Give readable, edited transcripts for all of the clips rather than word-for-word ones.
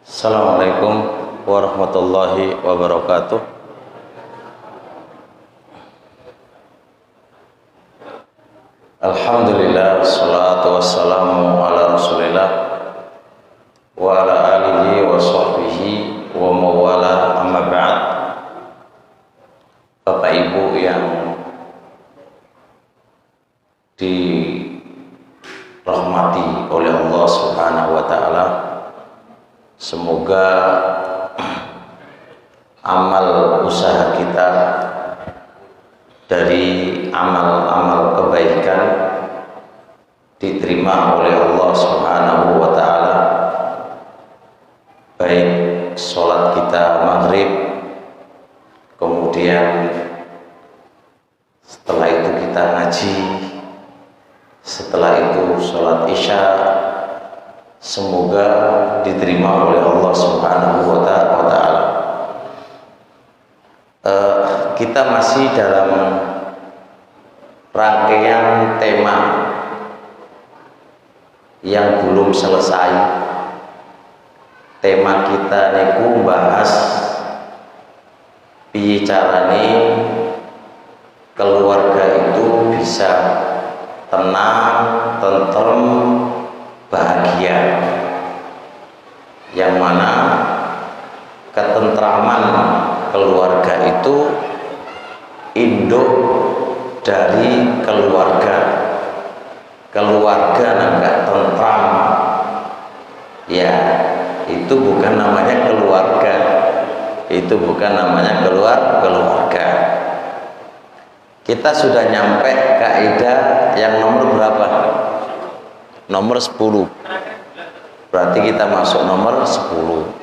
Assalamualaikum warahmatullahi wabarakatuh. Alhamdulillah, wassalatu wassalamu ala rasulillah wa ala alihi wa sahbihi wa mawala, amma ba'd. Bapak Ibu yang dirahmati oleh Allah Subhanahu wa ta'ala, semoga amal usaha kita dari amal-amal kebaikan diterima oleh Allah Subhanahu wa ta'ala, baik sholat kita maghrib, kemudian setelah itu kita ngaji, setelah itu sholat isya, semoga diterima oleh Allah Subhanahu wa ta'ala. Kita masih dalam rangkaian tema yang belum selesai. Tema kita niku bahas piye carane keluarga itu bisa tenang, tentrem, bahagia, yang mana ketentraman keluarga itu induk dari keluarga nggak tentram ya, itu bukan namanya keluarga, itu bukan namanya keluarga. Kita sudah nyampe kaidah yang nomor berapa? Nomor 10. Berarti kita masuk nomor 10.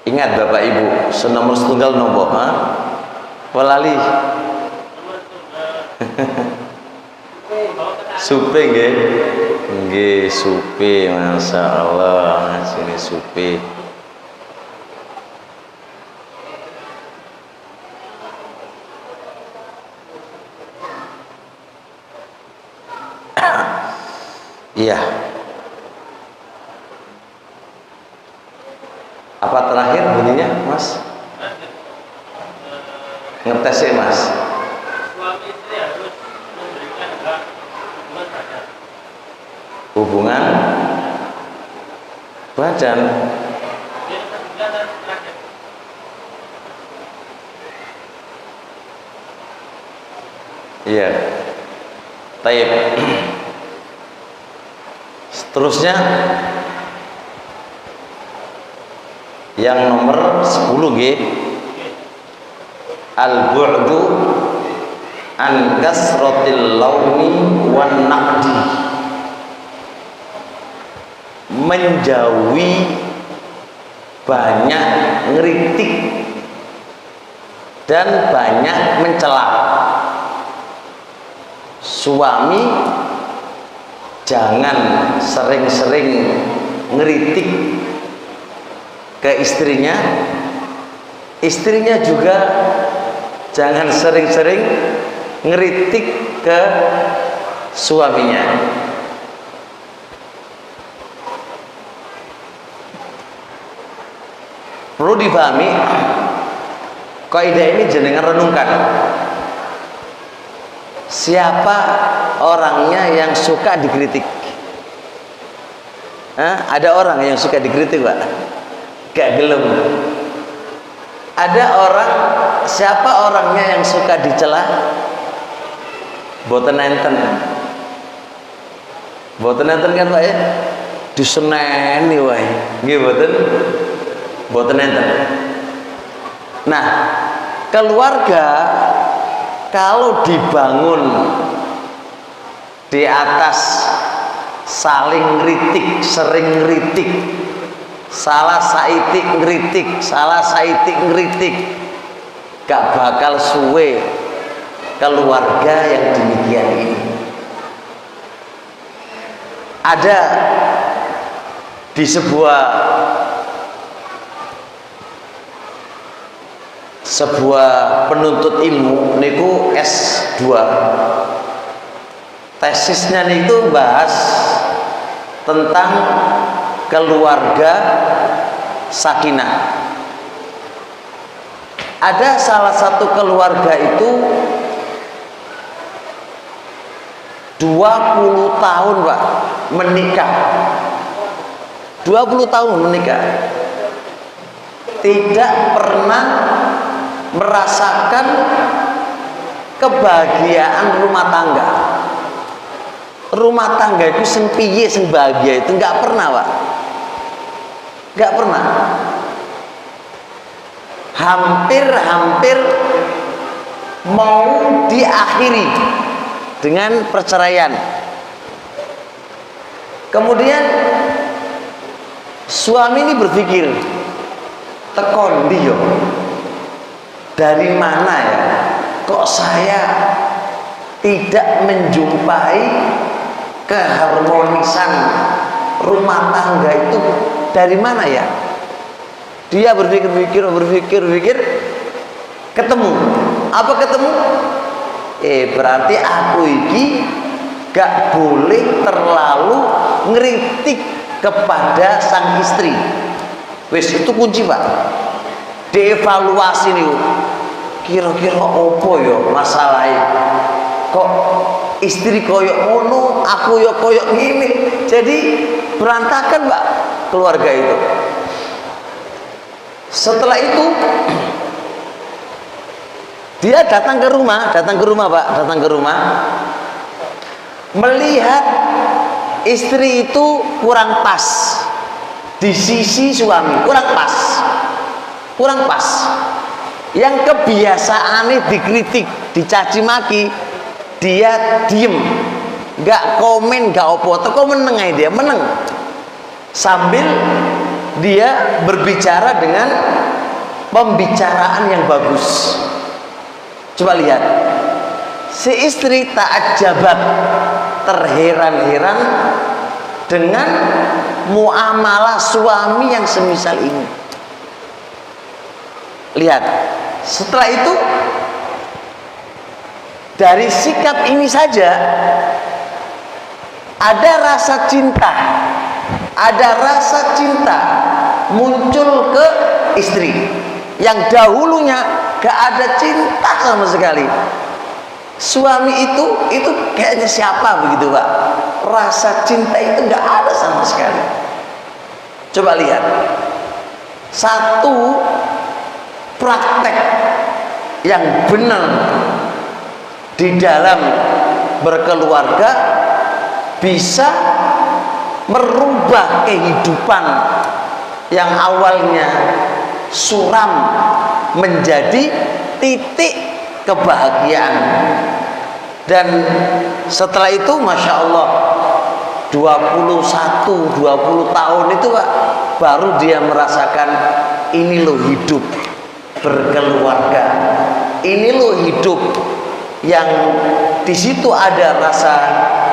Ingat Bapak Ibu, senomor setunggal nomor pelali supe nggih supe, masya Allah, sini supe. Iya. Apa terakhir bunyinya, Mas? Ngetes ya, Mas? Suami istri harus memberikan hak badan. Hubungan badan. Iya. Taib. Seterusnya yang nomor 10 nggih, al-bu'du an kasratil launi wan naqdi, menjauhi banyak ngeritik dan banyak mencela. Suami jangan sering-sering ngeritik ke istrinya, istrinya juga jangan sering-sering ngeritik ke suaminya. Perlu dipahami, kaidah ini jenengan renungkan. Siapa orangnya yang suka dikritik? Ada orang yang suka dikritik, Pak? Gak gelem. Ada orang, siapa orangnya yang suka dicela? Boten enten. Boten enten kan, Pak ya? Diseneni wae. Nggih boten enten. Nah, keluarga kalau dibangun di atas saling ngritik, sering ngritik, salah saitik ngritik, gak bakal suwe keluarga yang demikian ini. Ada di sebuah sebuah penuntut ilmu niku S2, tesisnya niku bahas tentang keluarga sakinah. Ada salah satu keluarga itu 20 tahun Pak menikah, 20 tahun menikah, tidak pernah merasakan kebahagiaan rumah tangga. Rumah tangga itu sing piye sing bahagia itu nggak pernah Pak, nggak pernah. Hampir mau diakhiri dengan perceraian. Kemudian suami ini berpikir, tekon dia dari mana ya kok saya tidak menjumpai keharmonisan rumah tangga itu, dari mana ya? Dia berpikir, ketemu. Apa ketemu? Berarti aku ini gak boleh terlalu ngeritik kepada sang istri. Wes itu kunci Pak. Dievaluasi nih. Kira-kira opo yo masalahnya? Kok istri koyok ngono, aku yo koyok gini. Jadi berantakan Pak keluarga itu. Setelah itu dia datang ke rumah Pak, datang ke rumah, melihat istri itu kurang pas di sisi suami, kurang pas. Yang kebiasaannya dikritik, dicaci maki, dia diem, nggak komen, nggak opo, teko meneng aja dia, meneng, sambil dia berbicara dengan pembicaraan yang bagus. Coba lihat, si istri ta'ajjabat, terheran-heran dengan muamalah suami yang semisal ini. Lihat, setelah itu dari sikap ini saja ada rasa cinta muncul ke istri yang dahulunya gak ada cinta sama sekali. Suami itu kayaknya siapa begitu Pak, rasa cinta itu gak ada sama sekali. Coba lihat, satu praktek yang benar di dalam berkeluarga bisa merubah kehidupan yang awalnya suram menjadi titik kebahagiaan. Dan setelah itu Masya Allah 20 tahun itu Pak, baru dia merasakan ini loh hidup berkeluarga, ini loh hidup yang di situ ada rasa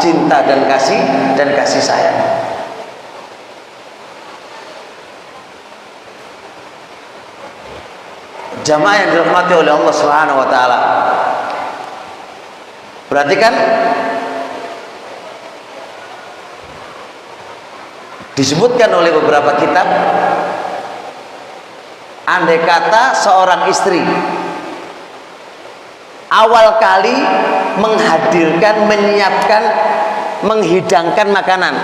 cinta dan kasih sayang. Jamaah yang dirahmati oleh Allah Subhanahu wa taala. Perhatikan, disebutkan oleh beberapa kitab, andai kata seorang istri awal kali menghadirkan, menyiapkan, menghidangkan makanan,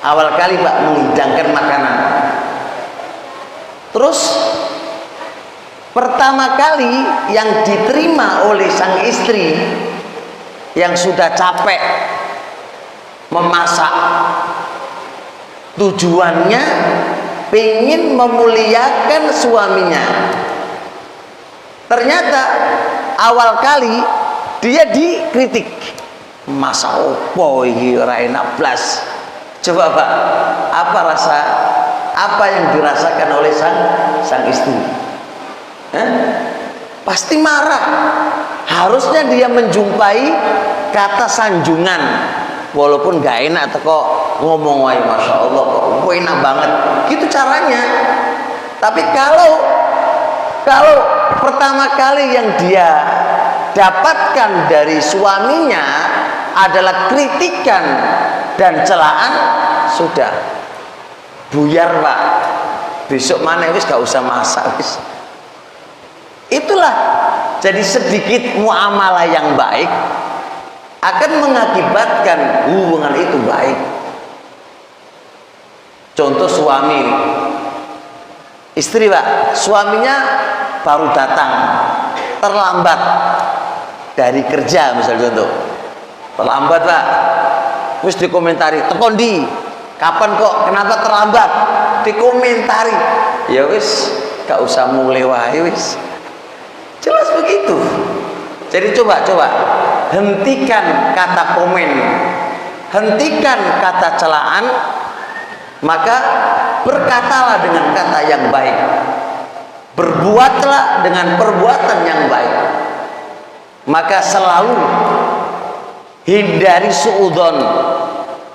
awal kali Pak menghidangkan makanan, terus pertama kali yang diterima oleh sang istri yang sudah capek memasak, tujuannya pengen memuliakan suaminya. Ternyata awal kali dia dikritik, masa opo iki ora enak blas. Coba Pak, apa yang dirasakan oleh sang istri? Pasti marah. Harusnya dia menjumpai kata sanjungan, walaupun gak enak kok ngomong wae Masya Allah kok enak banget gitu caranya. Tapi kalau Kalau pertama kali yang dia dapatkan dari suaminya adalah kritikan dan celaan, sudah buyar Pak. Besok mana wis gak usah masak wis. Itulah, jadi sedikit muamalah yang baik akan mengakibatkan hubungan itu baik. Contoh suami, istri Pak, suaminya baru datang, terlambat dari kerja misalnya, contoh terlambat Pak, terus dikomentari, tekondi kapan kok, kenapa terlambat, dikomentari, ya wis gak usah mulai wae wis, jelas begitu. Jadi coba hentikan kata komen, hentikan kata celaan, maka berkatalah dengan kata yang baik, berbuatlah dengan perbuatan yang baik. Maka selalu hindari suudzon,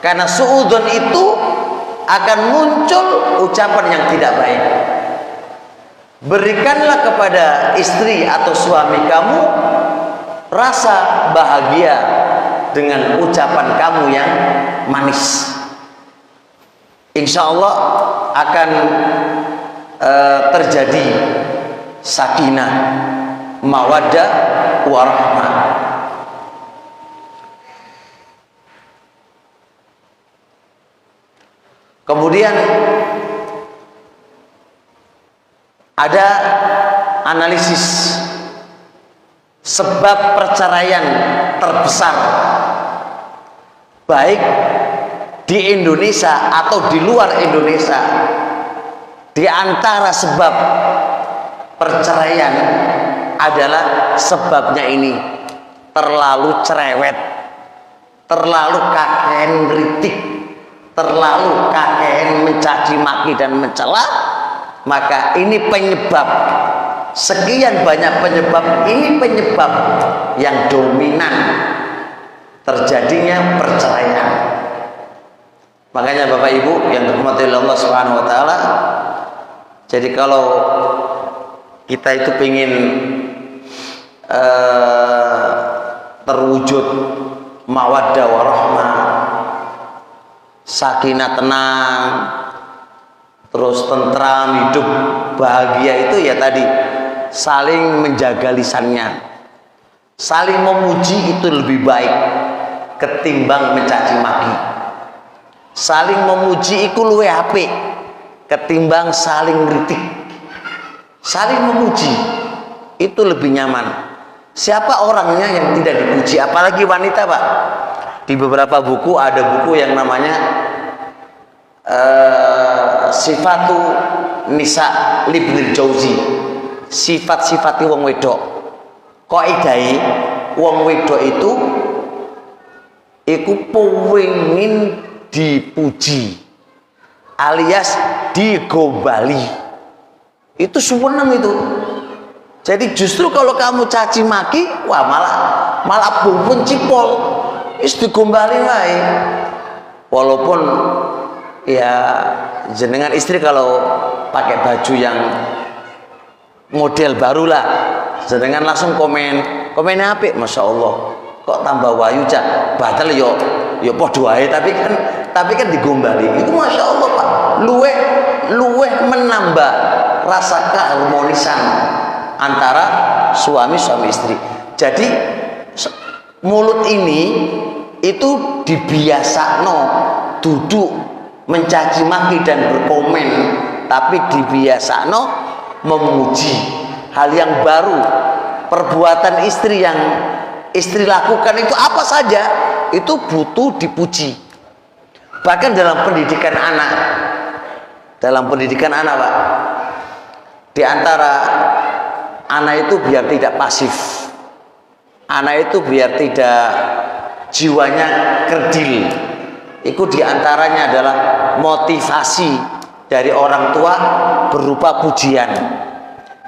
karena suudzon itu akan muncul ucapan yang tidak baik. Berikanlah kepada istri atau suami kamu rasa bahagia dengan ucapan kamu yang manis. Insya Allah akan terjadi sakinah, mawaddah, warahmah. Kemudian ada analisis sebab perceraian terbesar baik di Indonesia atau di luar Indonesia. Di antara sebab perceraian adalah sebabnya ini terlalu cerewet, terlalu kakean kritik, terlalu kakean mencaci maki dan mencela. Maka ini penyebab, sekian banyak penyebab, ini penyebab yang dominan terjadinya perceraian. Makanya Bapak Ibu yang dirahmati Allah Subhanahu wa taala, jadi kalau kita itu pengen terwujud mawaddah warahmah, sakinah tenang, terus tentram, hidup bahagia, itu ya tadi saling menjaga lisannya, saling memuji itu lebih baik ketimbang mencaci maki. Saling memuji itu luwih apik ketimbang saling kritik. Saling memuji itu lebih nyaman. Siapa orangnya yang tidak dipuji, apalagi wanita Pak? Di beberapa buku ada buku yang namanya Sifatu Nisa Libnil Jauzi, sifat-sifati wong wedok. Kaidahe wong wedok itu iku pengin dipuji alias digombali, itu seneng itu. Jadi justru kalau kamu caci maki, wah malah bumpun cipol, is digombali wae. Walaupun ya jenengan istri kalau pakai baju yang model baru lah, jenengan langsung komennya apik, masya Allah, kok tambah wayu cak, batal yo podo wae, tapi kan digombali, itu masya Allah Pak, luweh menambah rasa keharmonisan antara suami istri. Jadi mulut ini itu dibiasakno duduk mencaci maki dan berkomen, tapi dibiasakno memuji. Hal yang baru, perbuatan istri yang istri lakukan itu apa saja itu butuh dipuji. Bahkan dalam pendidikan anak Pak, di antara anak itu biar tidak pasif, anak itu biar tidak jiwanya kerdil, itu diantaranya adalah motivasi dari orang tua berupa pujian.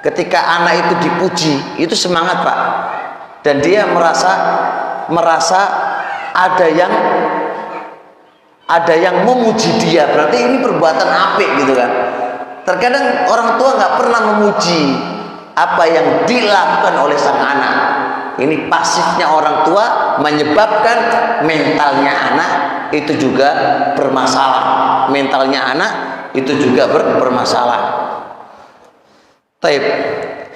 Ketika anak itu dipuji, itu semangat Pak, dan dia merasa ada yang memuji dia, berarti ini perbuatan apik gitu kan. Terkadang orang tua nggak pernah memuji apa yang dilakukan oleh sang anak. Ini pasifnya orang tua menyebabkan mentalnya anak itu juga bermasalah. Mentalnya anak itu juga bermasalah. Taib,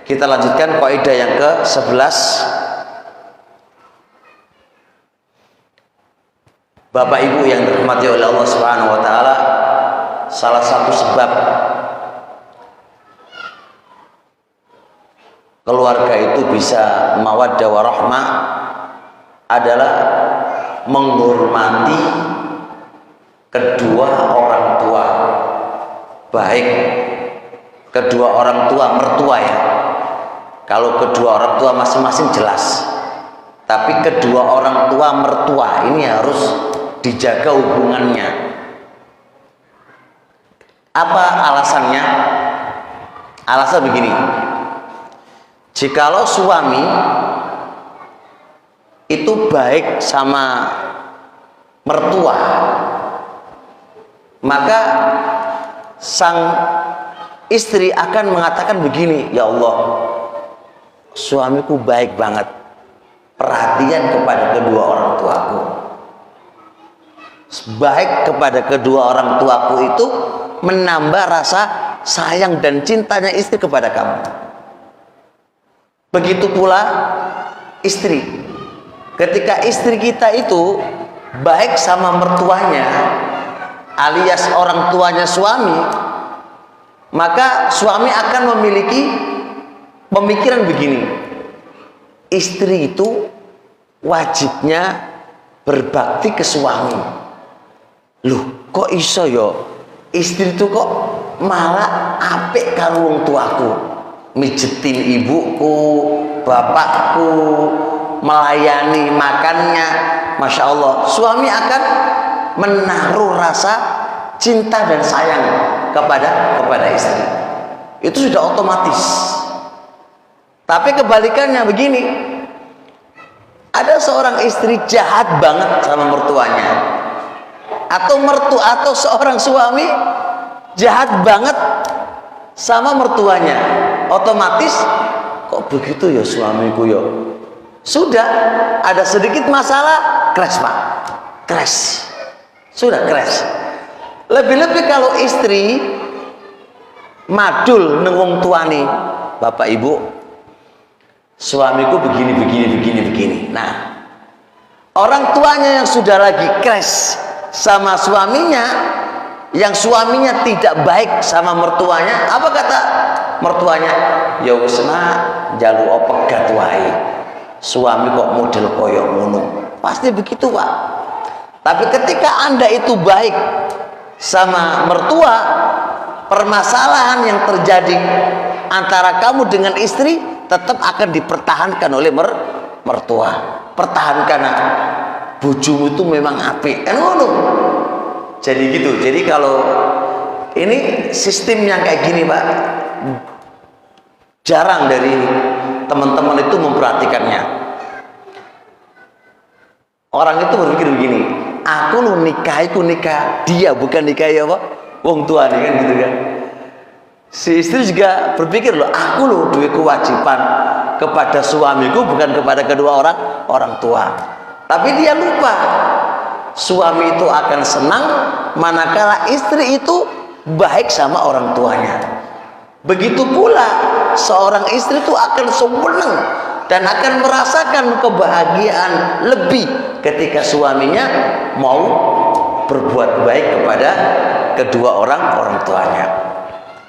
kita lanjutkan kaidah yang ke-11. Bapak Ibu yang dirahmati oleh Allah Subhanahu wa taala, salah satu sebab keluarga itu bisa mawaddah warahmah adalah menghormati kedua orang tua, baik kedua orang tua mertua ya. Kalau kedua orang tua masing-masing jelas, tapi kedua orang tua mertua ini harus dijaga hubungannya. Apa alasannya? Alasan begini, jikalau suami itu baik sama mertua, maka sang istri akan mengatakan begini, ya Allah, suamiku baik banget, perhatian kepada kedua orang tuaku, baik kepada kedua orang tuaku itu menambah rasa sayang dan cintanya istri kepada kamu. Begitu pula istri, ketika istri kita itu baik sama mertuanya alias orang tuanya suami, maka suami akan memiliki pemikiran begini, istri itu wajibnya berbakti ke suami. Loh, kok iso yo? Istri itu kok malah apik karo wong tuaku, mijetin ibuku, bapakku, melayani makannya. Masya Allah, suami akan menaruh rasa cinta dan sayang kepada istri. Itu sudah otomatis. Tapi kebalikannya begini, ada seorang istri jahat banget sama mertuanya, atau seorang suami jahat banget sama mertuanya, otomatis kok begitu ya suamiku ya. Sudah ada sedikit masalah, crash pak, crash, sudah crash. Lebih-lebih kalau istri madul nengong tuani, bapak ibu, suamiku begini. Nah, orang tuanya yang sudah lagi crash sama suaminya, yang suaminya tidak baik sama mertuanya, apa kata mertuanya? Ya wis nak jalu pegat wae, suami kok model koyok ngono. Pasti begitu pak. Tapi ketika Anda itu baik sama mertua, permasalahan yang terjadi antara kamu dengan istri tetap akan dipertahankan oleh mertua. Pertahankan, bojomu itu memang apik, kan ngono. Jadi gitu. Jadi kalau ini sistem yang kayak gini pak, jarang dari teman-teman itu memperhatikannya. Orang itu berpikir begini, aku lu nikah dia, bukan nikahi apa wong tua nih, kan gitu kan. Si istri juga berpikir loh, aku lu duwe kewajiban kepada suamiku, bukan kepada kedua orang tua. Tapi dia lupa, suami itu akan senang manakala istri itu baik sama orang tuanya. Begitu pula seorang istri itu akan senang dan akan merasakan kebahagiaan lebih ketika suaminya mau berbuat baik kepada kedua orang tuanya.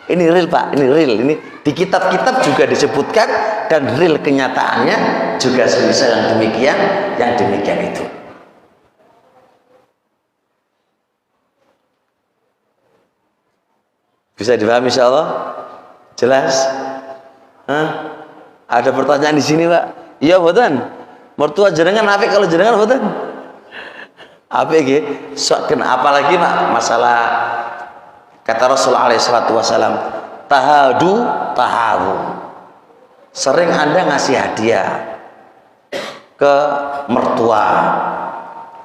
Ini real pak, ini real. Ini di kitab-kitab juga disebutkan, dan real kenyataannya juga semisal yang demikian itu. Bisa dipahami insya Allah? Jelas? Hah? Ada pertanyaan di sini pak? Iya boten. Mertua jenengan apik, kalau jenengan boten? Apik nggih. Apalagi pak masalah kata Rasulullah SAW, tahadu tahabu. Sering Anda ngasih hadiah ke mertua,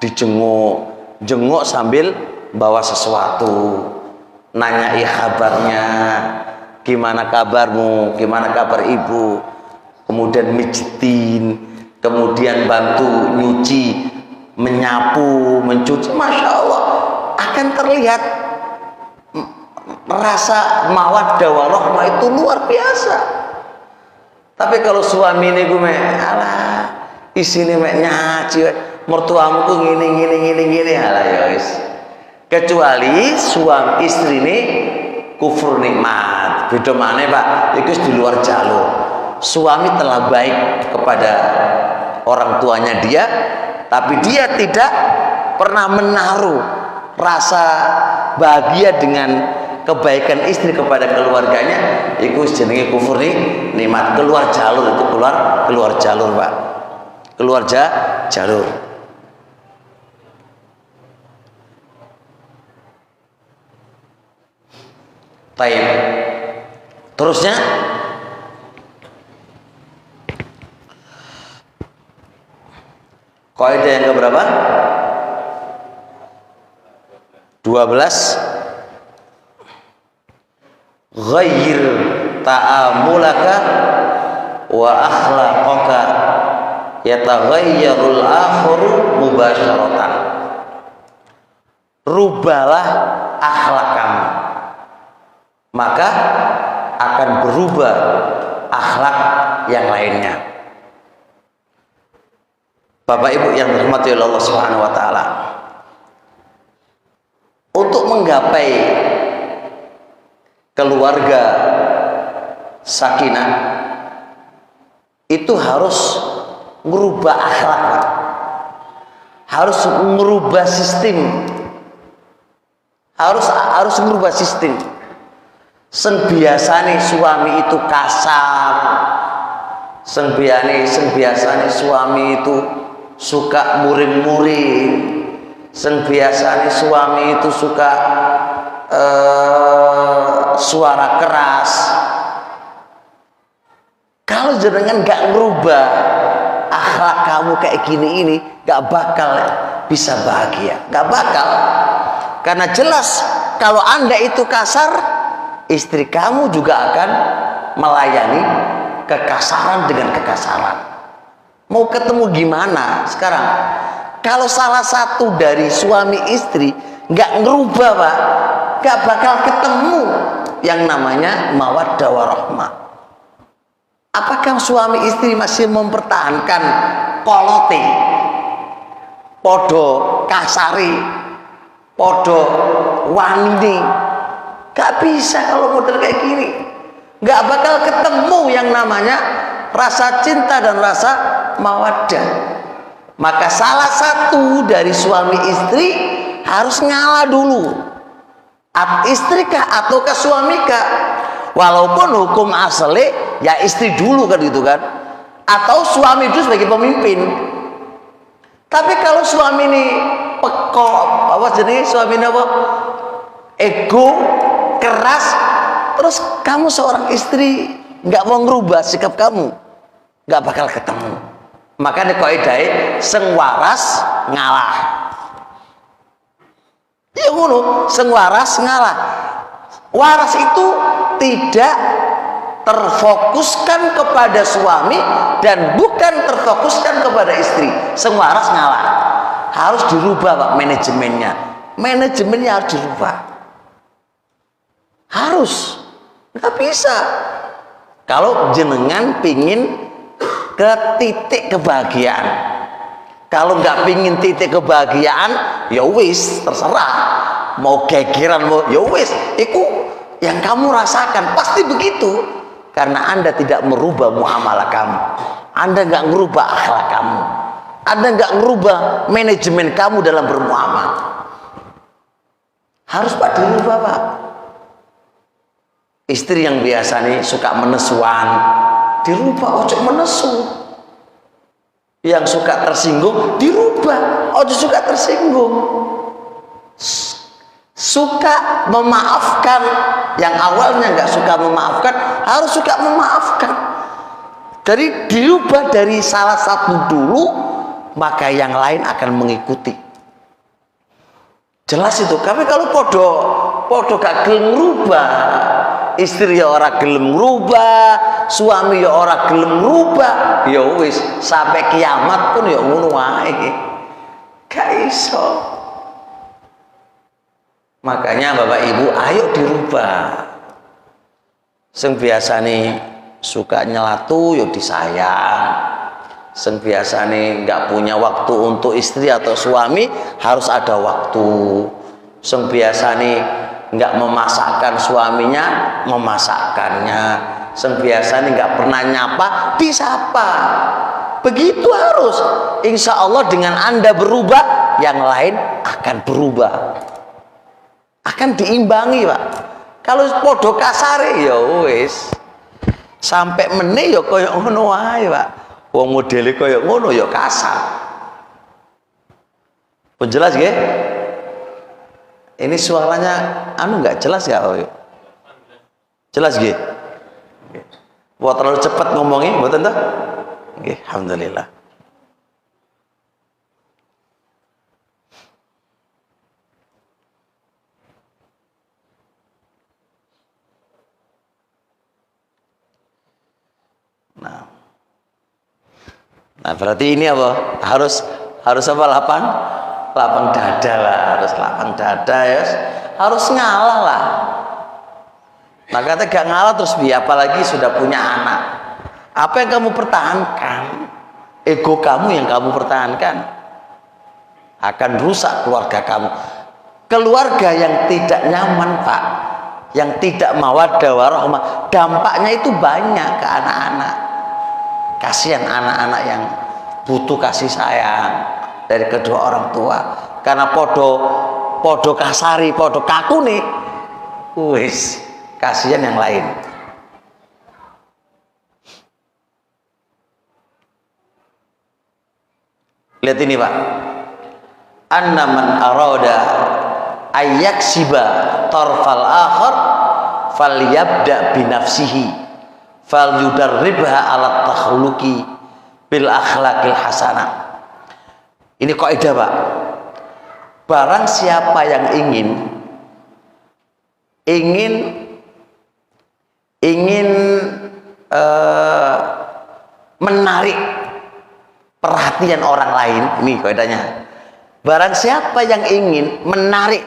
dijenguk sambil bawa sesuatu, nanyai kabarnya, gimana kabarmu, gimana kabar ibu, kemudian mijitin, kemudian bantu nyuci, menyapu, mencuci, masya Allah akan terlihat rasa mawaddah warahmah itu luar biasa. Tapi kalau suami ini gue alah isine mek nyaci mertuamu ku gini alah ya wis. Kecuali suami istri ini kufur nikmat, beda maneh Pak, itu di luar jalur. Suami telah baik kepada orang tuanya dia, tapi dia tidak pernah menaruh rasa bahagia dengan kebaikan istri kepada keluarganya. Itu jenenge kufur nikmat, keluar jalur, itu keluar jalur Pak, keluar jalur. Baik, terusnya kaidah yang keberapa? 12. Ghayyir ta'amulaka wa akhlaqaka yataghayyarul akhiru mubasyaratan. Rubalah akhlak kamu, maka akan berubah akhlak yang lainnya. Bapak Ibu yang dirahmati oleh Allah Subhanahu wa taala, untuk menggapai keluarga sakinah itu harus merubah akhlak, harus merubah sistem, harus merubah sistem. Biasane suami itu kasar, biasane suami itu suka muring-muring, biasane suami itu suka suara keras. Kalau jenengan gak ngerubah akhlak kamu kayak gini ini, gak bakal bisa bahagia, gak bakal. Karena jelas kalau Anda itu kasar, istri kamu juga akan melayani kekasaran dengan kekasaran. Mau ketemu gimana sekarang? Kalau salah satu dari suami istri nggak ngerubah Pak, nggak bakal ketemu yang namanya mawaddah warahmah. Apakah suami istri masih mempertahankan kolote, podo kasari, podo wanini? Gak bisa kalau model kayak gini. Gak bakal ketemu yang namanya rasa cinta dan rasa mawaddah. Maka salah satu dari suami istri harus ngalah dulu. Istri kah atau ke suami kah? Walaupun hukum asli ya istri dulu kan gitu kan. Atau suami itu sebagai pemimpin. Tapi kalau suami ini pekok, apa jenis suami ini apa? Ego, keras, terus kamu seorang istri nggak mau ngerubah sikap kamu, nggak bakal ketemu. Makanya kaidahnya sing waras ngalah. Ya ngono, sing waras ngalah. Waras itu tidak terfokuskan kepada suami dan bukan terfokuskan kepada istri. Sing waras ngalah. Harus dirubah Pak manajemennya. Manajemennya harus dirubah. Harus, nggak bisa. Kalau jenengan pingin ke titik kebahagiaan, kalau nggak pingin titik kebahagiaan, ya wis terserah. Mau gegeran mau, ya wis, itu yang kamu rasakan pasti begitu. Karena Anda tidak merubah muamalah kamu, Anda nggak merubah akhlak kamu, Anda nggak merubah manajemen kamu dalam bermuamalah. Harus Pak dirubah Pak. Istri yang biasa nih suka menesuan, dirubah, ojo menesu. Yang suka tersinggung, dirubah, ojo suka tersinggung. Suka memaafkan, yang awalnya nggak suka memaafkan, harus suka memaafkan. Jadi dirubah dari salah satu dulu, maka yang lain akan mengikuti. Jelas itu. Tapi kalau podo gak gelem ngerubah, istri ya ora gelem ngrubah, suami ya ora gelem ngrubah, ya wis sampai kiamat pun ya ngono wae. Gak iso. Makanya Bapak Ibu ayo dirubah. Sing biasane suka nyelatu ya disayang. Sing biasane nggak punya waktu untuk istri atau suami harus ada waktu. Sing biasane nggak memasakkan suaminya, memasakkannya. Sing biasane nggak pernah nyapa, disapa. Begitu harus. Insya Allah dengan Anda berubah, yang lain akan berubah. Akan diimbangi, Pak. Kalau podo kasare ya wis. Sampai meneh ya kaya ngono wae, Pak. Wong modele kaya ngono ya kasar. Penjelas nggih? Ini suaranya nggak jelas ya? Oh, jelas nggih? Wah terlalu cepat ngomongnya, mboten toh? Nggih, alhamdulillah. Nah berarti ini apa? Harus apa? Lapang dada lah, harus lapang dada ya, harus ngalah lah. Nah kata gak ngalah terus biar apalagi sudah punya anak. Apa yang kamu pertahankan? Ego kamu yang kamu pertahankan akan rusak keluarga kamu. Keluarga yang tidak nyaman, Pak, yang tidak mawaddah warahmah, dampaknya itu banyak ke anak-anak. Kasihan anak-anak yang butuh kasih sayang dari kedua orang tua, karena podo kasari, podo kaku nih, wis kasihan yang lain. Lihat ini Pak, anna man arada ayyaksiba tarfal akhar falyabda binafsihi falyudarribha ala takhluqi bil akhlaqil hasanah. Ini kaidah Pak. Barang siapa yang ingin menarik perhatian orang lain, ini kaidahnya. Barang siapa yang ingin menarik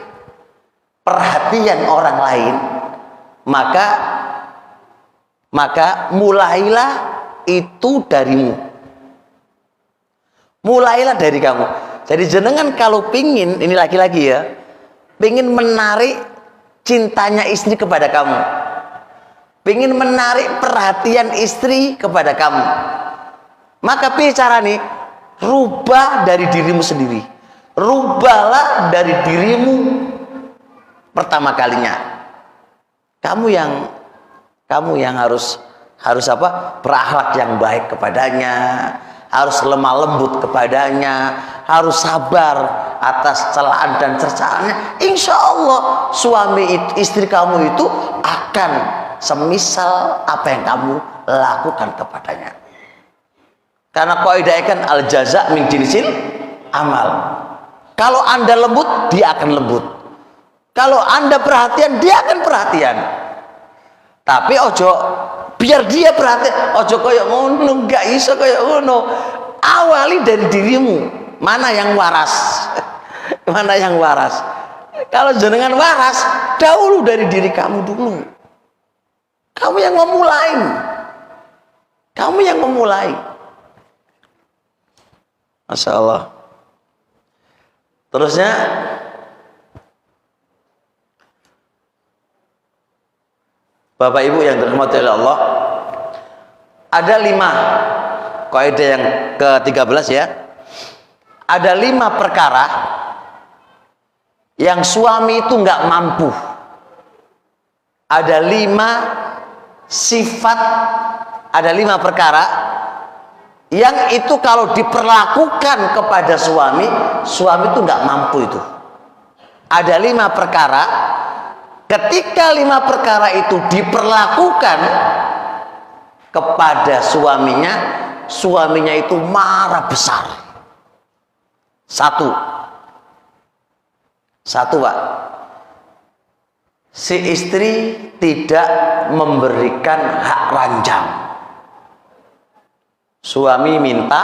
perhatian orang lain, maka mulailah itu darimu. Mulailah dari kamu. Jadi jenengan kalau pingin, ini laki-laki ya, pingin menarik cintanya istri kepada kamu, pingin menarik perhatian istri kepada kamu, maka bicara nih, rubah dari dirimu sendiri. Rubahlah dari dirimu pertama kalinya. Kamu yang harus apa? Berakhlak yang baik kepadanya, harus lemah lembut kepadanya, harus sabar atas celaan dan cercaannya. Insya Allah istri kamu itu akan semisal apa yang kamu lakukan kepadanya. Karena kaidah kan al jaza min jinsil amal. Kalau Anda lembut, dia akan lembut. Kalau Anda perhatian, dia akan perhatian. Tapi ojo biar dia perhatian, ojo koyo ngono, gak iso koyo ngono. Awali dari dirimu. Mana yang waras? Mana yang waras? Kalau jenengan waras, dahulu dari diri kamu dulu. Kamu yang memulai. Kamu yang memulai. Masya Allah. Terusnya, Bapak Ibu yang dirahmati oleh Allah, ada 5 kaidah yang ke-13 ya. Ada 5 perkara yang suami itu nggak mampu. Ada 5 sifat, ada 5 perkara yang itu kalau diperlakukan kepada suami itu nggak mampu itu. Ada 5 perkara, ketika 5 perkara itu diperlakukan kepada suaminya itu marah besar. Satu Pak, si istri tidak memberikan hak ranjang. Suami minta,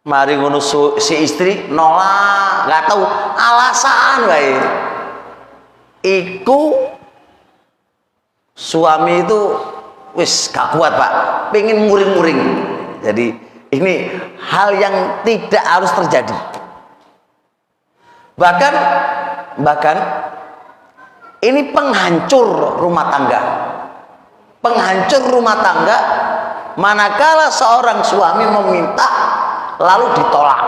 mari ngono si istri nolak, nggak tahu alasan wae. Iku suami itu wis gak kuat pak, pengen muring-muring. Jadi ini hal yang tidak harus terjadi. Bahkan ini penghancur rumah tangga. Penghancur rumah tangga manakala seorang suami meminta lalu ditolak.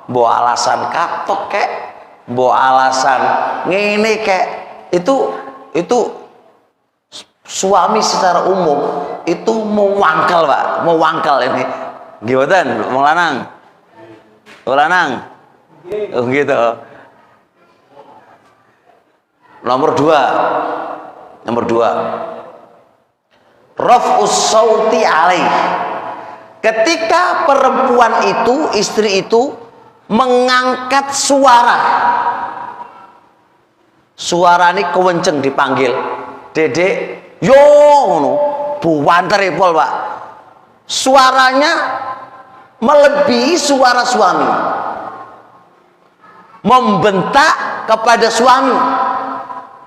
Bawa alasan kapok kek, bawa alasan ngene kek. Itu suami secara umum itu mewangkal pak, mewangkal ini. Gimana? Mau lanang? Oh gitu. Nomor dua, raf'us sauti alaih. Ketika perempuan itu, istri itu mengangkat suara ini kewenceng dipanggil, dedek, yo ngono, buwanter pol pak. Suaranya melebihi suara suami, membentak kepada suami.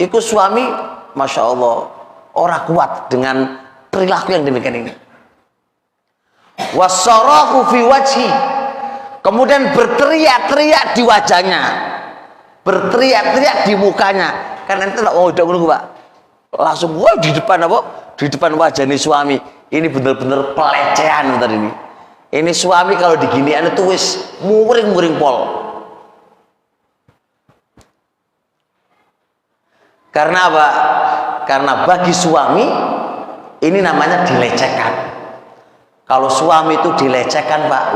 Iku suami, masya Allah, orang kuat dengan perilaku yang demikian ini. Wasarahu fi wajhi, kemudian berteriak-teriak di wajahnya, berteriak-teriak di mukanya. Karena itu tidak mau udah pak, langsung wah di depan apa? Di depan wajahnya suami. Ini benar-benar pelecehan bentar ini. Ini suami kalau diginian itu wis muring-muring pol. Karena apa? Karena bagi suami ini namanya dilecehkan. Kalau suami itu dilecehkan pak,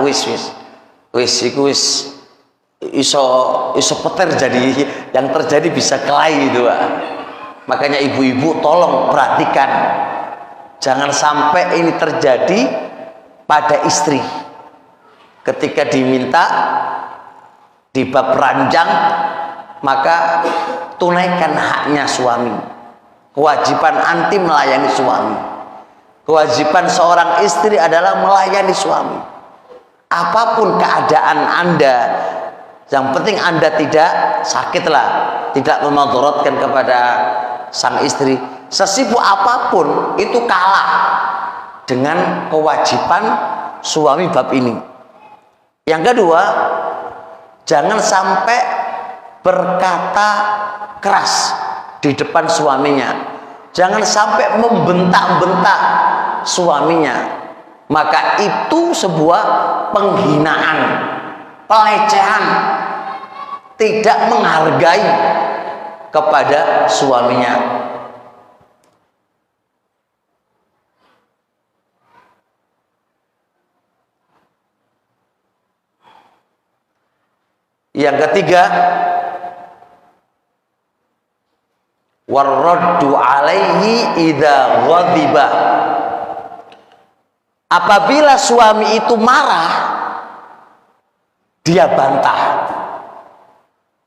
iso petir jadi, yang terjadi bisa kelahi itu pak. Makanya ibu-ibu tolong perhatikan, jangan sampai ini terjadi pada istri. Ketika diminta di bab ranjang, maka tunaikan haknya suami. Kewajiban anti melayani suami. Kewajiban seorang istri adalah melayani suami. Apapun keadaan Anda, yang penting Anda tidak sakitlah, tidak memudaratkan kepada sang istri. Sesibuk apapun itu kalah dengan kewajiban suami bab ini. Yang kedua, jangan sampai berkata keras di depan suaminya. Jangan sampai membentak-bentak suaminya. Maka itu sebuah penghinaan, pelecehan, tidak menghargai kepada suaminya. Yang ketiga, warraddu alaihi idza ghadiba. Apabila suami itu marah, dia bantah.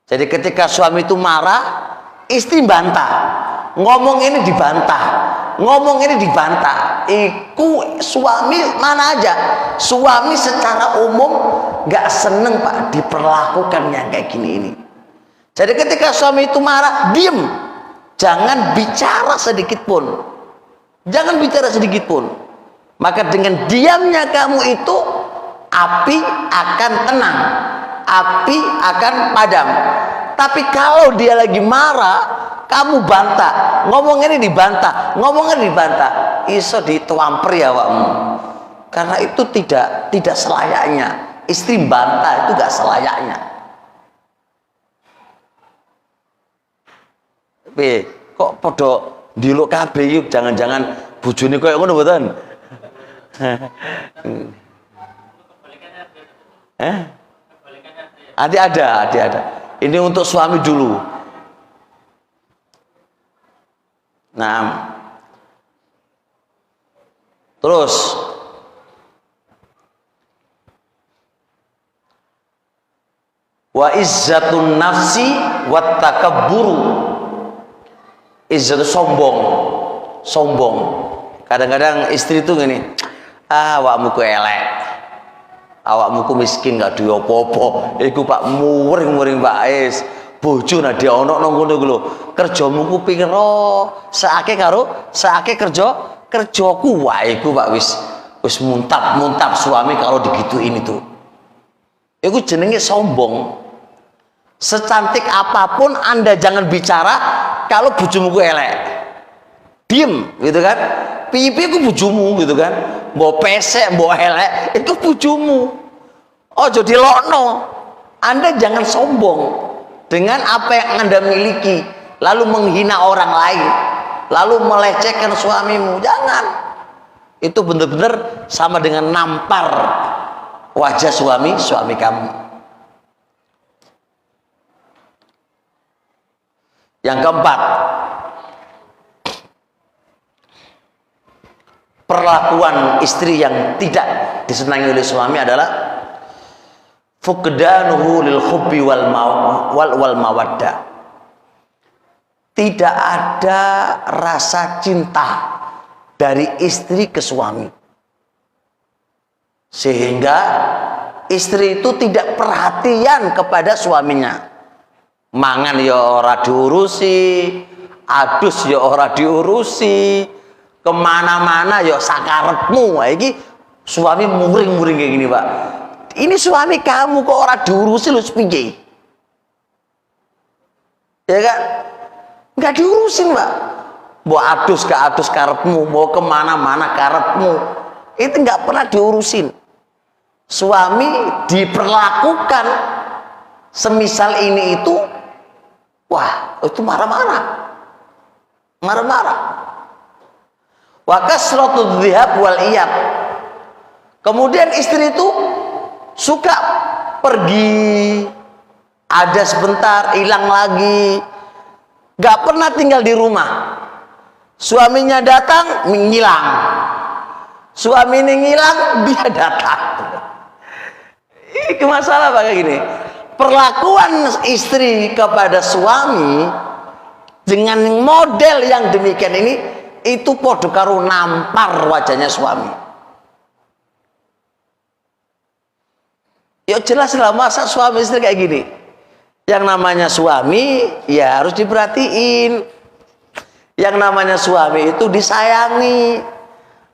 Jadi ketika suami itu marah, istri bantah. Ngomong ini dibantah, ngomong ini dibantah. Iku suami mana aja, suami secara umum gak seneng pak diperlakukan yang kayak gini ini. Jadi ketika suami itu marah, diem, jangan bicara sedikit pun, jangan bicara sedikit pun. Maka dengan diamnya kamu itu, api akan tenang, api akan padam. Tapi kalau dia lagi marah, kamu bantah, ngomong ini dibantah, ngomong ini dibantah, iso dituamper ya wakmu. Karena itu tidak selayaknya. Istri bantah itu gak selayaknya. Tapi kok podo diluk kabeh yuk, jangan-jangan bojone koyo ngono mboten? Ada. Ini untuk suami dulu. Nah, terus wa izzatun nafsi wat takabburu. Izzat itu sombong. Kadang-kadang istri itu gini, awakmu ku elek, awakmu ku miskin gak duwe apa-apa, iku Pak muring-muring Pak es bojo nah dia ono nang ngono lho, kerjamu ku piro saake kerjaku wae iku Pak wis muntap suami kalau digituin itu. Iku jenenge sombong. Secantik apapun Anda jangan bicara kalau bojomu ku elek. Diem gitu kan. Pipi ku bojomu gitu kan. Mbok pesek, mbok elek, itu bojomu. Ojo dilokno. Anda jangan sombong dengan apa yang Anda miliki lalu menghina orang lain, lalu melecehkan suamimu. Jangan. Itu benar-benar sama dengan nampar wajah suami kamu. Yang keempat, perlakuan istri yang tidak disenangi oleh suami adalah fuqdanuhu lil hubbi wal mawaddah. Tidak ada rasa cinta dari istri ke suami, sehingga istri itu tidak perhatian kepada suaminya. Mangan ya ora diurusi, adus ya ora diurusi, kemana-mana ya sakarepmu. Iki suami muring-muring kayak gini Pak. Ini suami kamu kok ora diurusi lu piye? Ya kan? Nggak diurusin Pak. Mau adus ke adus karepmu, mau kemana-mana karepmu, itu nggak pernah diurusin. Suami diperlakukan semisal ini itu, wah itu marah-marah. Wa kasratu dzihab wal iyab. Kemudian istri itu suka pergi, ada sebentar, hilang lagi, gak pernah tinggal di rumah. Suaminya datang, menghilang. Suami ini ngilang, dia datang. Ini masalah Pak kayak gini. Perlakuan istri kepada suami dengan model yang demikian ini, itu podo karo nampar wajahnya suami. Ya jelas lah, masa suami istri kayak gini. Yang namanya suami ya harus diperhatiin. Yang namanya suami itu disayangi.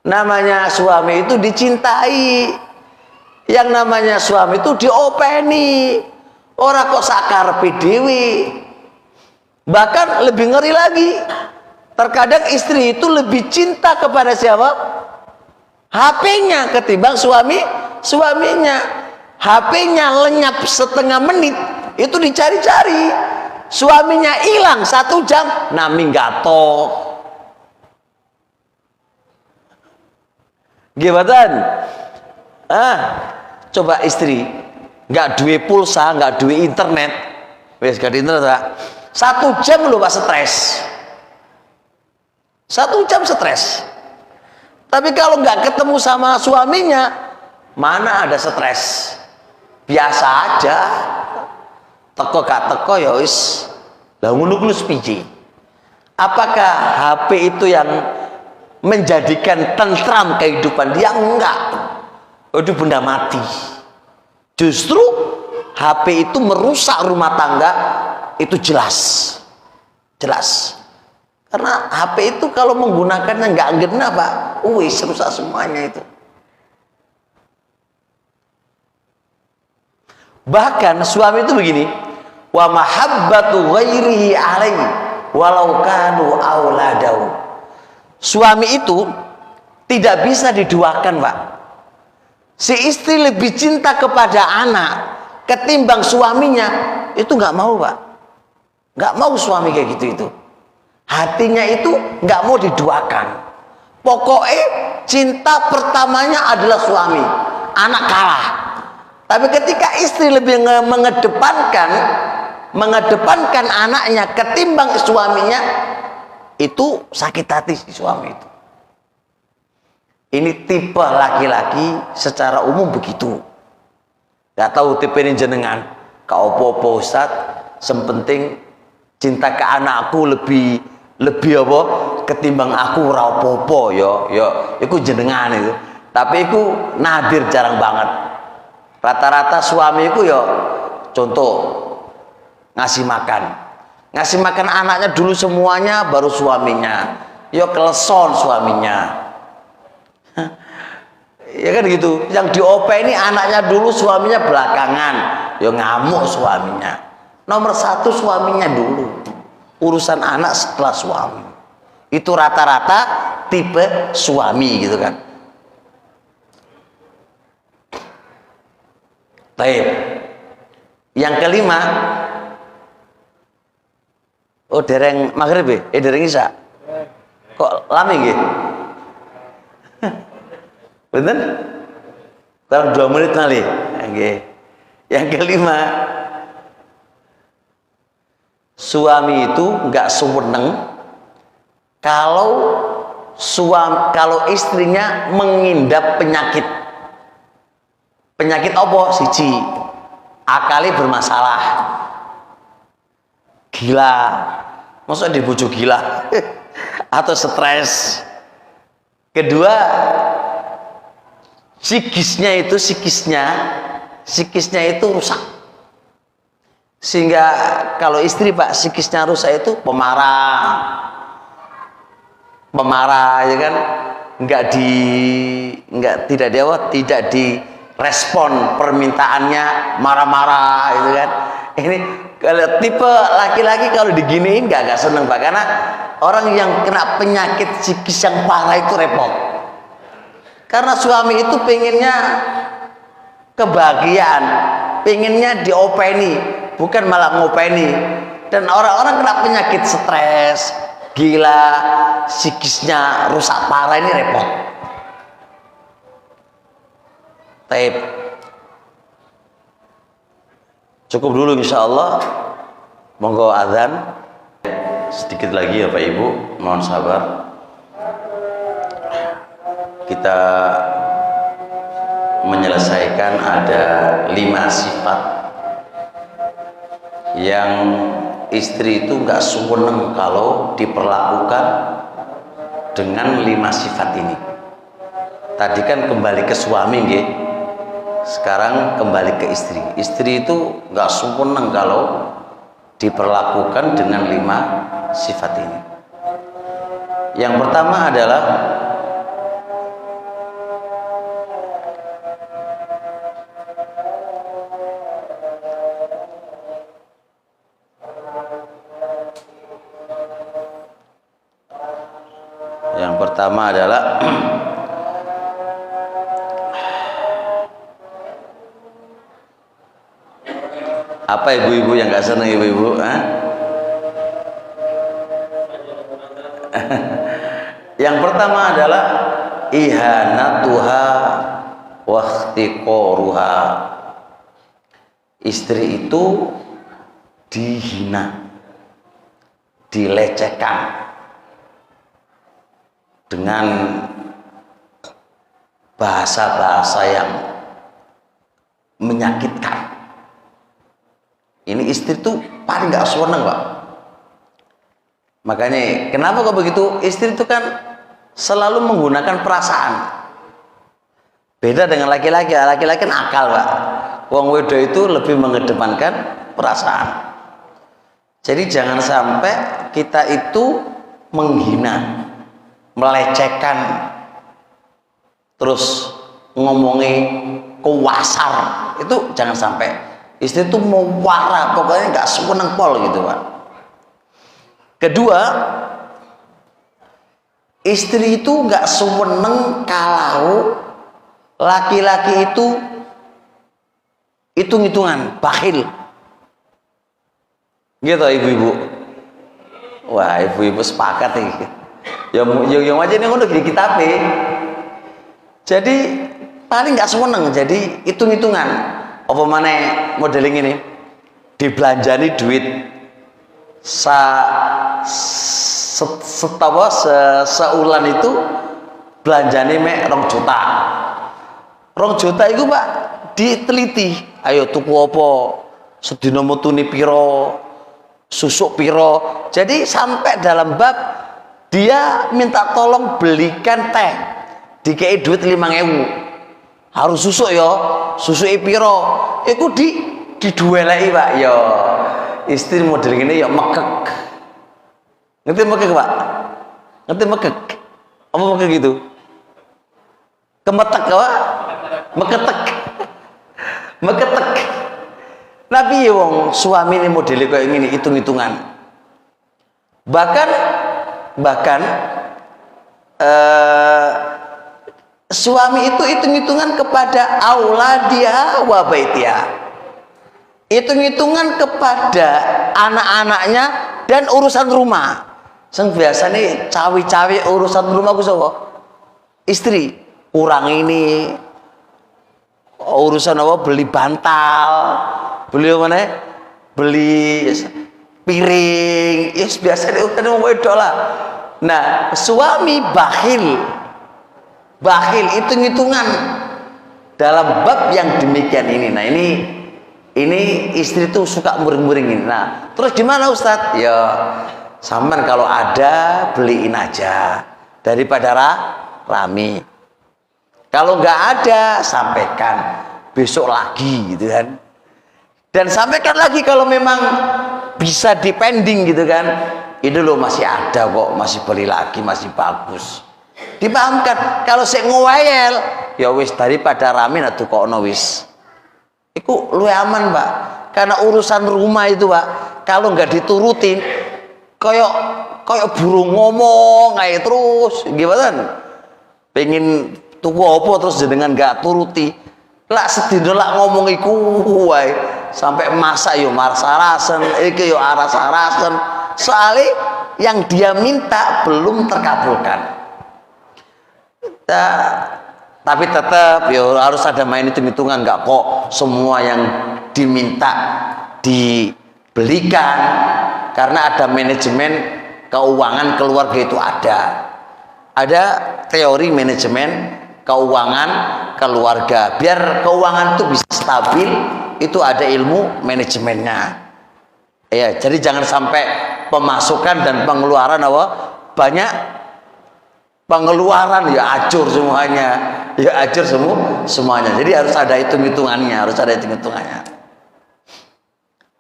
Namanya suami itu dicintai. Yang namanya suami itu diopeni. Ora kok sakarepe dhewe. Bahkan lebih ngeri lagi, terkadang istri itu lebih cinta kepada siapa? HP-nya ketimbang suaminya. HP-nya lenyap setengah menit, itu dicari-cari. Suaminya hilang 1 jam, nah minggato. Gimana? Coba istri nggak duwe pulsa, nggak duwe internet, wes gak di internet Pak. 1 jam lu Pak stres. 1 jam stres. Tapi kalau nggak ketemu sama suaminya, mana ada stres? Biasa aja. Teko gak teko ya wis. Lah ngono ku piye? Apakah HP itu yang menjadikan tentram kehidupan dia? Enggak. Itu benda mati. Justru HP itu merusak rumah tangga, itu jelas. Karena HP itu kalau menggunakannya nggak genap Pak, wis rusak semuanya itu. Bahkan suami itu begini, wa mahabbatu ghairihi alaihi walau kanu auladahu. Suami itu tidak bisa diduakan Pak. Si istri lebih cinta kepada anak ketimbang suaminya, itu nggak mau Pak. Nggak mau suami kayak gitu itu. Hatinya itu nggak mau diduakan. Pokoknya cinta pertamanya adalah suami, anak kalah. Tapi ketika istri lebih mengedepankan anaknya ketimbang suaminya, itu sakit hati si suami itu. Ini tipe laki-laki secara umum begitu. Gak tahu tipe ini jenengan. Kau popo Ustaz, sempenting cinta ke anakku lebih apa ketimbang aku ora apa-apa yo iku jenengan itu. Tapi iku nadir, jarang banget. Rata-rata suami iku yo contoh ngasih makan anaknya dulu semuanya, baru suaminya. Yo keleson suaminya. Ya kan gitu. Yang diopeni ini anaknya dulu, suaminya belakangan. Yo ngamuk suaminya. Nomor satu suaminya dulu. Urusan anak setelah suami. Itu rata-rata tipe suami gitu kan. Baik. Yang kelima, dereng maghrib dereng isya. Kok lami nggih? Bener? Kurang 2 menit kali. Nggih. Yang kelima, suami itu nggak seweneng kalau istrinya mengidap penyakit. Penyakit apa? Siji, akali bermasalah, gila, maksud dibujuk gila atau stres. Kedua, psikisnya itu rusak. Sehingga kalau istri Pak psikisnya rusak itu pemarah ya kan, tidak direspon permintaannya, marah-marah itu kan. Ini kalau tipe laki-laki kalau diginiin nggak seneng Pak, karena orang yang kena penyakit psikis yang parah itu repot. Karena suami itu pengennya kebahagiaan, pengennya diopeni, bukan malah ngopeni. Dan orang-orang kena penyakit stres, gila, psikisnya rusak parah, ini repot. Taib. Cukup dulu insya Allah. Monggo azan. Sedikit lagi ya Pak Ibu, mohon sabar. Kita menyelesaikan ada 5 sifat yang istri itu nggak seneng kalau diperlakukan dengan 5 sifat ini. Tadi kan kembali ke suami nggih. Sekarang kembali ke istri. Istri itu nggak seneng kalau diperlakukan dengan 5 sifat ini. Yang pertama adalah apa ibu-ibu yang nggak seneng ibu-ibu? Yang pertama adalah ihanatuha wa ikhtiqaruha. Istri itu dihina, dilecehkan dengan bahasa-bahasa yang menyakitkan. Ini istri tuh paling gak seneng Pak. Makanya kenapa kok begitu? Istri itu kan selalu menggunakan perasaan. Beda dengan laki-laki. Laki-laki kan akal Pak. Wong wedo itu lebih mengedepankan perasaan. Jadi jangan sampai kita itu menghina, melecehkan, terus ngomongin kuasar, itu jangan sampai. Istri itu mau warah, pokoknya nggak seneng pol gitu Pak. Kedua, istri itu nggak seneng kalau laki-laki itu hitung-hitungan, bakhil. Gitu ibu-ibu. Wah, ibu-ibu sepakat nih. Yang aja nih udah gini kita. Jadi paling nggak seneng, jadi hitung-hitungan. Apa mana modeling ini? Dibelanjani duit seulan itu belanjani mek 2 juta. 2 juta itu Pak diteliti. Ayo tuku apa? sedina mutune piro, susuk piro. Jadi sampai dalam bab dia minta tolong belikan teh, dikei duit 5.000, harus susuk ya, susuke piro, iku didueleki Pak ya. Istri model gini ya mekek, ngerti mekek Pak? Ngerti mekek? Apa mekek gitu? Kemetek Pak? Meketek, meketek. Nabi wong suami ini modelnya kayak gini, hitung-hitungan. Bahkan suami itu hitung-hitungan kepada auladia wa baitiha, hitung-hitungan kepada anak-anaknya dan urusan rumah. Sing biasanya cawi-cawi urusan rumah ku sapa? Istri. Kurang ini urusan apa? Beli bantal, beli mana? Beli piring. Ya biasa urusan wong wedok lah. Nah, suami bakhil hitung-hitungan dalam bab yang demikian ini. Nah, ini istri tuh suka muring-muringin. Nah, terus gimana Ustadz? Ya, sampean kalau ada beliin aja daripada rame. Kalau nggak ada, sampaikan besok lagi gitu kan. Dan sampaikan lagi kalau memang bisa dipending gitu kan. Ini loh masih ada kok, masih beli lagi, masih bagus. Dipahamkan. Kalau saya ngewayel, ya wis daripada rame atuh kok ono wis. Iku luwih aman Pak. Karena urusan rumah itu Pak, kalau nggak diturutin, kayak burung ngomong kayak terus, gimana? Pengen tuku apa terus jenengan gak turuti, lak sedina lak ngomong iku wae sampai masak yo maras-arasen, iki yo aras-arasen, soalnya yang dia minta belum terkabulkan. Tapi tetap yo harus ada main hitung-hitungan, nggak kok semua yang diminta dibelikan, karena ada manajemen keuangan keluarga itu ada teori manajemen keuangan keluarga. Biar keuangan itu bisa stabil, itu ada ilmu manajemennya. Ya, jadi jangan sampai pemasukan dan pengeluaran banyak pengeluaran ya acur semuanya. Ya acur semuanya. Jadi harus ada hitung-hitungannya,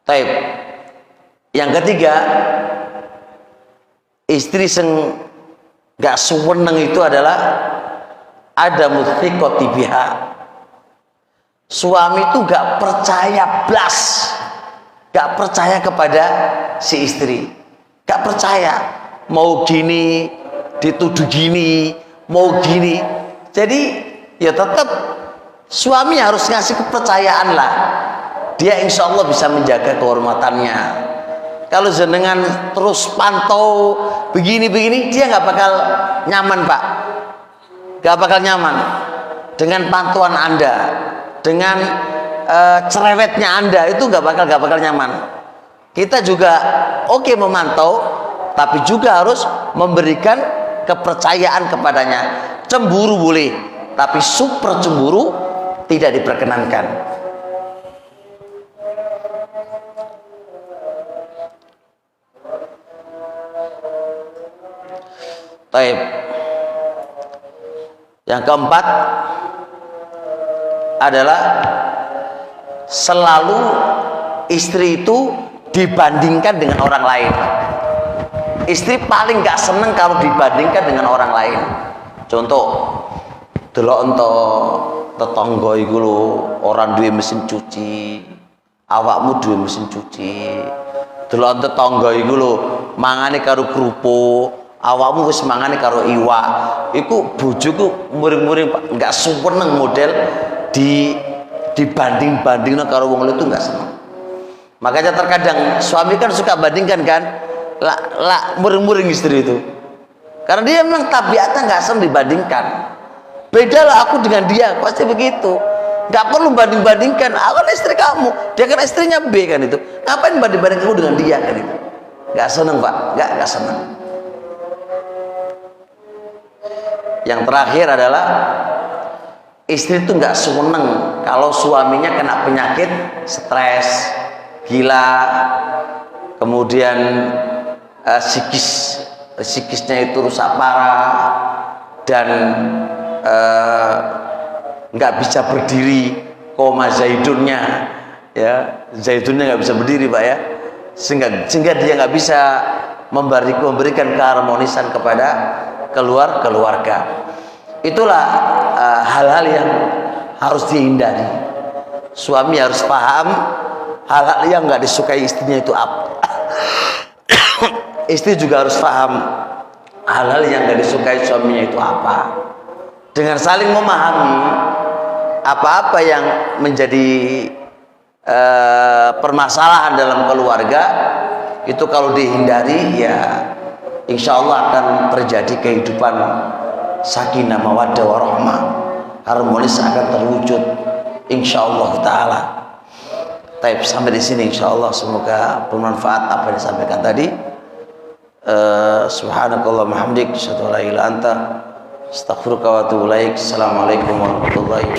Taib. Yang ketiga, istri gak suweneng itu adalah ada muthiqati biha. Suami itu gak percaya blas, gak percaya kepada si istri, gak percaya, mau gini dituduh gini, mau gini. Jadi ya tetap suami harus ngasih kepercayaan lah, dia insya Allah bisa menjaga kehormatannya. Kalau jenengan terus pantau begini-begini, dia nggak bakal nyaman Pak, nggak bakal nyaman dengan pantauan Anda, dengan cerewetnya Anda, itu nggak bakal nyaman. Kita juga oke memantau, tapi juga harus memberikan kepercayaan kepadanya. Cemburu boleh, tapi super cemburu tidak diperkenankan. Taib. Yang keempat adalah selalu istri itu dibandingkan dengan orang lain. Istri paling gak seneng kalau dibandingkan dengan orang lain. Contoh, delok ento tetangga iku lho, orang duwe mesin cuci, awakmu duwe mesin cuci. Delok tetangga iku lho, mangane karo kerupuk, awakmu wis mangane karo iwak. Iku bojoku muring-muring Pak, enggak seneng model dibanding-bandingno karo wong liya itu enggak seneng. Makanya terkadang suami kan suka bandingkan kan, lah muring-muring istri itu. Karena dia memang tabiatnya enggak seneng dibandingkan. Beda lah aku dengan dia, pasti begitu. Enggak perlu banding-bandingkan. Aku kan istri kamu, dia kan istrinya B kan itu. Ngapain banding-banding kamu dengan dia kan itu? Enggak seneng Pak, enggak seneng. Yang terakhir adalah istri itu nggak seneng kalau suaminya kena penyakit stres, gila, kemudian psikisnya itu rusak parah dan nggak bisa berdiri, koma zaidunnya, ya zaidunnya nggak bisa berdiri Pak ya, sehingga dia nggak bisa memberikan keharmonisan kepada keluarga. Itulah hal-hal yang harus dihindari. Suami harus paham hal-hal yang nggak disukai istrinya itu apa. Istri juga harus paham hal-hal yang nggak disukai suaminya itu apa. Dengan saling memahami apa-apa yang menjadi permasalahan dalam keluarga, itu kalau dihindari ya insya Allah akan terjadi kehidupan sakinah mawaddah warahmah, harmonis akan terwujud insya Allah taala. Taib, sampai di sini insya Allah, semoga bermanfaat apa yang disampaikan tadi. Subhanakallahumma hamdik, asyhadu an la ilaha illa anta, astaghfiruka wa atubu ilaik. Assalamualaikum warahmatullahi wabarakatuh.